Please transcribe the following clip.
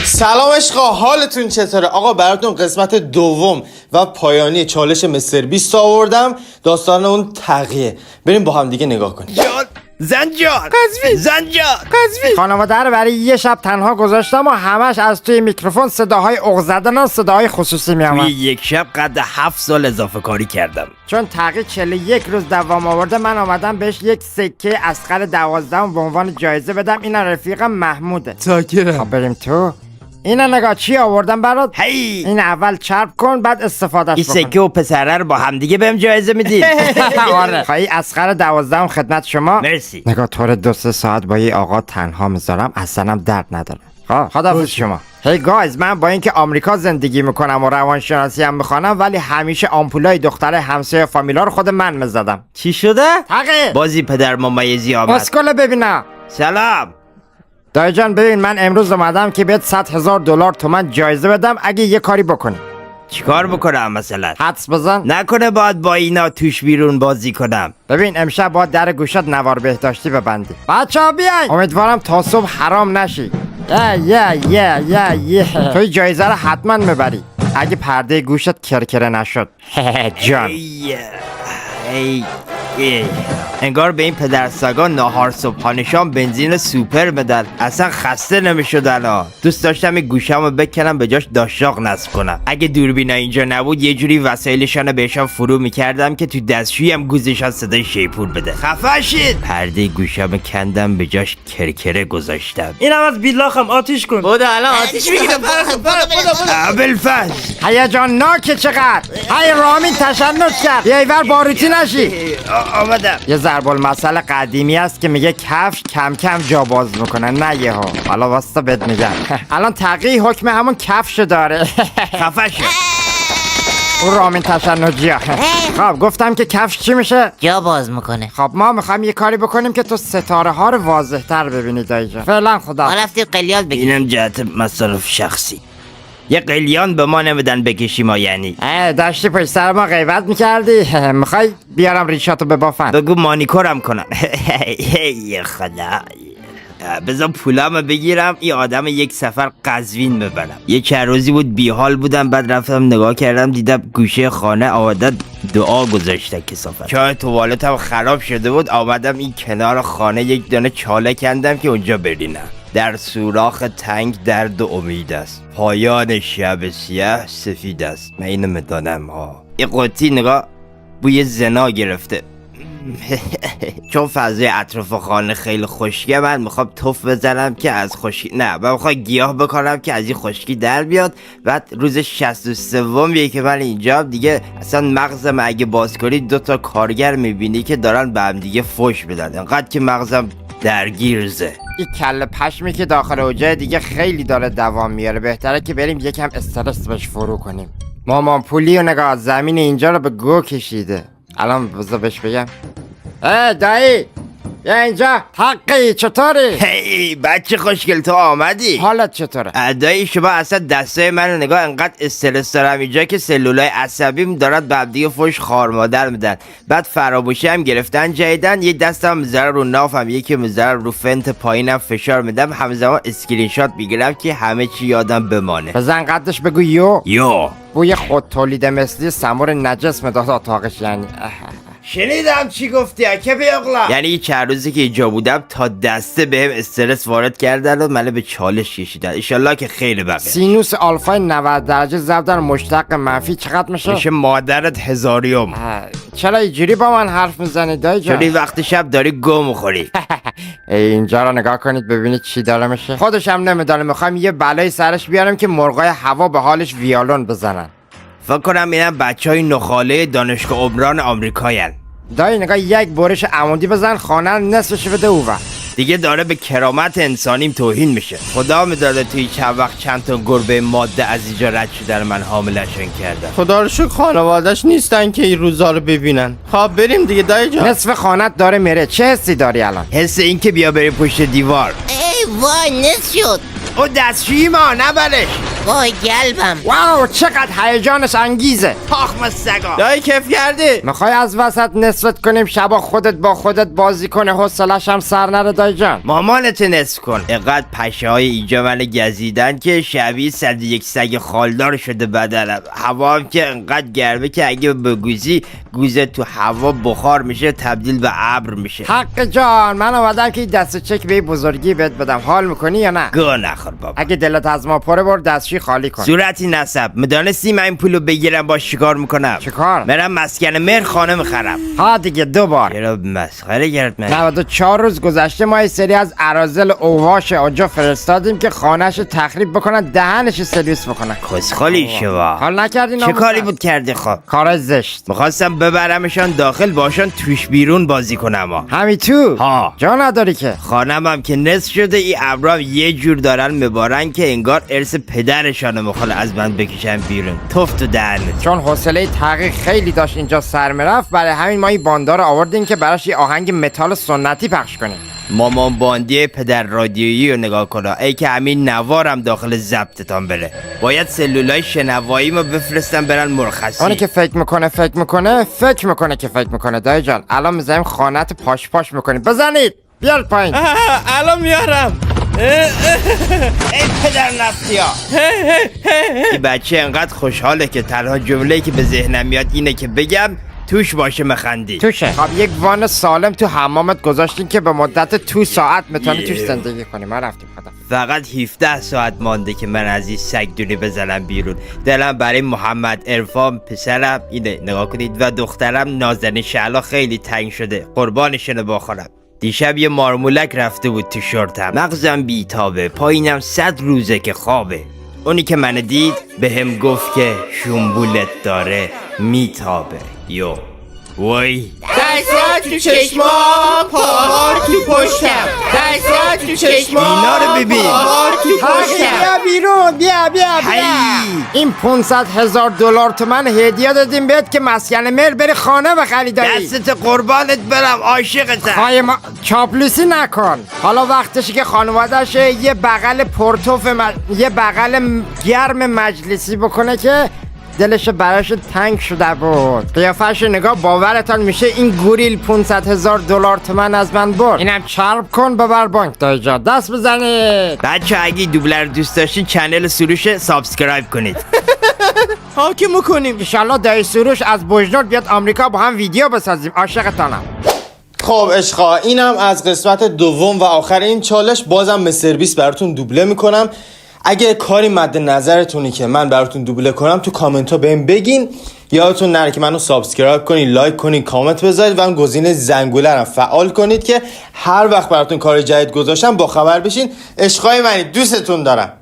سلام عشقا، حالتون چطوره؟ آقا براتون قسمت دوم و پایانی چالش مستر بیست آوردم. داستان اون تقیه، بریم با هم دیگه نگاه کنیم. زنجان خانواده رو برای یه شب تنها گذاشتم و همش از توی میکروفون صداهای اغ زدن و صداهای خصوصی می توی آمد. یک شب قد 7 سال اضافه کاری کردم. چون تقی 41 روز دوام آورده، من آمدم بهش یک سکه اسقر 12 به عنوان جایزه بدم. این رفیقم محموده. خب بریم تو. اینا نگاه چی آوردم برات؟ هی این اول چرب کن، بعد استفادهش این بکن. سکه و پسره رو با هم دیگه بهم جایزه میدید. آره. خواهی اسقر 12 خدمت شما. مرسی. نگاه طور 2-3 ساعت با یه آقا تنها میذارم، اصلا هم درد نداره. خداحافظ شما. هی گایز، من با اینکه آمریکا زندگی میکنم و روانشناسی هم میخوانم، ولی همیشه آمپولای دختر همسایه فامیلا رو خود من میزدم. چی شده؟ تقی بازی پدر ممیزی آمد. اسکل ببینم. سلام. دایی جان ببین، من امروز اومدم که بهت $100,000 تومن جایزه بدم اگه یه کاری بکنی. چیکار بکنم مثلا؟ حدس بزن. نکنه باید با اینا توش بیرون بازی کنم. ببین امشب باید در گوشت نوار بهداشتی ببندی. بچه‌ها بیاین، امیدوارم تا صبح حرام نشی. توی جایزه رو حتما میبری اگه پرده گوشت کرکره نشد. جان ای. انگار به این پدر سگا ناهار صبحانشان بنزین سوپر بدن. اصلا خسته نمیشد الان. دوست داشتم این گوشمو بکنم به جاش داشاق نصب کنم. اگه دوربینا اینجا نبود یه جوری وسایلشان بهشان فرو میکردم که تو دستشویی گوزشان صدای شیپور بده. خفه شید. پرده گوشمو کندم به جاش کرکره گذاشتم. اینم از بیلاخم آتیش کن. بوده الان آتیش میگیره. ابوالفضل هیجان ناکه چقدر. های رامین تشنج کرد، بیایور باروتی نشی. آمدم. یه ضرب المثل قدیمی است که میگه کفش کم کم جا باز میکنه، نه یهو. حالا واسطه بهت میگم. الان تقی حکم همون کفش داره. خفه شد. اون رامین تشنجی ها. خب گفتم که کفش چی میشه؟ جا باز میکنه. خب ما میخوایم یه کاری بکنیم که تو ستاره ها رو واضح تر ببینی دایی جان. فعلا خدا. ما رفتیم قلیال بگیم. اینم جهت مصرف شخصی. یه قلیان به ما نمیدن بکشیم ما. یعنی داشتی پشت سر ما غیبت میکردی. میخوای بیارم ریشاتو ببافن؟ بگو مانیکورم کنن. ای خدا، بذار پولامو بگیرم این آدم یک سفر قزوین ببرم. یه چند روزی بود بیحال بودم، بعد رفتم نگاه کردم دیدم گوشه خانه عادت دعا گذاشته کثافت. چای توالتم خراب شده بود، آمدم این کنار خانه یک دانه چاله کندم که اونجا برینم. در سوراخ تنگ درد و امید است، پایان شب سیاه سفید است. من اینو میدانم ها. این قطی نگاه بوی زنا گرفته. چون فضای اطراف خانه خیلی خشکه، من میخوام تف بزنم که از خشکی، نه من میخوام گیاه بکنم که از این خشکی در بیاد. بعد روز 63 که من اینجا دیگه اصلا مغزم اگه باز کنی 2 تا کارگر میبینی که دارن به هم دیگه فوش بدن، انقدر که مغزم درگیرزه. این کله پشمی که داخل اوجه دیگه خیلی داره دوام میاره. بهتره که بریم یکم استرس بهش فرو کنیم. مامان پولی و نگاه زمین اینجا رو به گو کشیده. الان بذار بهش بگم. دایی یا اینجا. حقی چطوری؟ هی بچه خوشگل تو آمدی؟ حالت چطوره؟ ادای شما اصلا دستای منو نگاه، انقدر استرس دارم اینجا که سلولای عصبیم دارد به همدیگه فوش خار مادر میدن. بعد فراموشی هم گرفتن جدیدن. یه دستم میذاره رو نافم، یکی میذاره رو فنت پایینم فشار میدم، همزمان اسکرین شات میگیرم که همه چی یادم بمانه. بزن قدش بگو یو. بوی خود تولید مثلی سمور نجس مداد اتاقش. یعنی شنیدم چی گفتی که بیاقلا. یعنی چند روزی که اینجا بودم تا دسته بهم استرس وارد کردن و منو به چالش کشیدن. انشالله که خیلی بقیه. سینوس آلفای 90 درجه ضرب در مشتق منفی چقدر میشه؟ میشه مادرت هزاریوم. چرا اینجوری با من حرف میزنی دایی جان؟ چون وقت شب داری گو میخوری. اینجا رو نگاه کنید ببینید چی داره میشه. خودش هم نمیدونه. میخوایم یه بلای سرش بیارم که مرغای هوا به حالش ویالون بزنن. فکر کنم اینم بچهای نخاله دانشگاه عمران آمریکاین. دایی نگاه یک برش عمودی بزن، خانه نصفش بده اوور. دیگه داره به کرامت انسانیم توهین میشه. خدا میداده توی چند وقت چند تا گربه ماده از اینجا رد شدن، من حاملشون کردم. خدا رو شکر خانوادش نیستن که این روزا رو ببینن. خب بریم دیگه دایی جان. نصف خانت داره میره. چه حسی داری الان؟ حس این که بیا بریم پشت دیوار. ای وای نصف شد. او دستشویی ما نبرش. وای گلبم. واو چقدر هیجانش انگیزه. تخم سگا دایی کیف کردی؟ میخوای از وسط نصفت کنیم شبا خودت با خودت بازی کنه حوصلش هم سر نره دایی جان؟ مامانت نصف کن. اینقدر پشه های اینجا من گزیدن که شبیه 101 سگ خالدار شده بدنم. هوا هم که انقدر گرمه که اگه بگوزی گوزه تو هوا بخار میشه تبدیل به ابر میشه. حق جان من اومدم که دست چک به بزرگی بهت بدم. حال میکنی یا نه؟ گو نخور بابا. اگه دلت از ما پره بر دستشویی خالی کن. صورتی نصب میدانستی من این پولو بگیرم باش چیکار میکنم؟ چیکار؟ میرم مسکن مهر خانه میخرم. ها دیگه 2 بار. چرا مسخره گرد من؟ 94 روز گذشته ما یه سری از اراذل اوهاش آنجا فرستادیم که خانهش تخریب بکنن دهنش سرویس بکنن. خسخالی شوا. حال نکردی چه کاری بود کردی خب؟ کار زشت. میخواستم ببرمشان داخل باشان توش بیرون بازی کنم ها. همین تو ها. جا نداری که. خانم هم که نصف شده این ابرام یه جور دارن میبارن که انگار ارث پدرشانو میخوان از من بکشن بیرون. توف تو دهنت. چون حوصله تحقیق خیلی داشت اینجا سر میرفت برای همین ما این باندار آوردیم که براش یه آهنگ متال سنتی پخش کنیم. مامان باندی پدر رادیویی رو نگاه کنه. ای که همین نوارم داخل ضبطتان بره. باید سلولای شنوایی ما بفرستم برن مرخصی. اونی که فکر میکنه که فکر میکنه دایی جان. الان میذاریم خانت پاش میکنیم. بزنید بیار پایین. الان میارم. ای پدر نفتیا. این بچه انقدر خوشحاله که تنها جمله‌ای که به ذهنم میاد اینه که بگم توش باشه مخندی. توشه. خب یک وان سالم تو حمامت گذاشتین که به مدت 2 ساعت میتونی توش زندگی کنی. ما رفتیم خدا. فقط 17 ساعت مانده که من از این سگ دونی بزنم بیرون. دلم برای محمد عرفان پسرم اینه نگاه کنید و دخترم نازنین شعلا خیلی تنگ شده. قربانشونو بخورم. دیشب یه مارمولک رفته بود تو شورتم. مغزم بیتابه، پایینم 100 روزه که خوابه. اونی که منو دید به هم گفت که شنبولت داره میتابه. یو وای دستات تو چشما پاهار تو پشتم. دستات تو چشما اینا رو ببین. پاهار تو پشتم. بیا بیرون بیا این 500,000 دلار تو من هدیه دادیم بهت که مسکن مهر بری خانه بخری دایی. دستت قربانت برم عاشقتم. خواهی ما چاپلوسی نکن. حالا وقتشه که خانوادهش یه بغل یه بغل گرم مجلسی بکنه که دلش براش تنگ شده بود. قیافش نگاه باورتان میشه این گوریل 500,000 دلار تومن از من برد. اینم چرب کن ببر بانک دایی جان. دست بزنید. بچه اگه دوبلر دوست داشتین چنل سروش سابسکرایب کنید. حاکم میکنیم. انشالله دایی سروش از بجنورد بیاد آمریکا با هم ویدیو بسازیم. عاشقتانم. خب عشقا اینم از قسمت دوم و آخر این چالش. بازم مستر بیست براتون دوبله میکنم. اگه کاری مد نظرتونی که من براتون دوبله کنم تو کامنت ها بهم بگین. یادتون نره که منو سابسکرایب کنید، لایک کنید، کامنت بذارید و اون گزینه زنگوله رو فعال کنید که هر وقت براتون کار جدید گذاشتم با خبر بشین. عشقای منی، دوستتون دارم.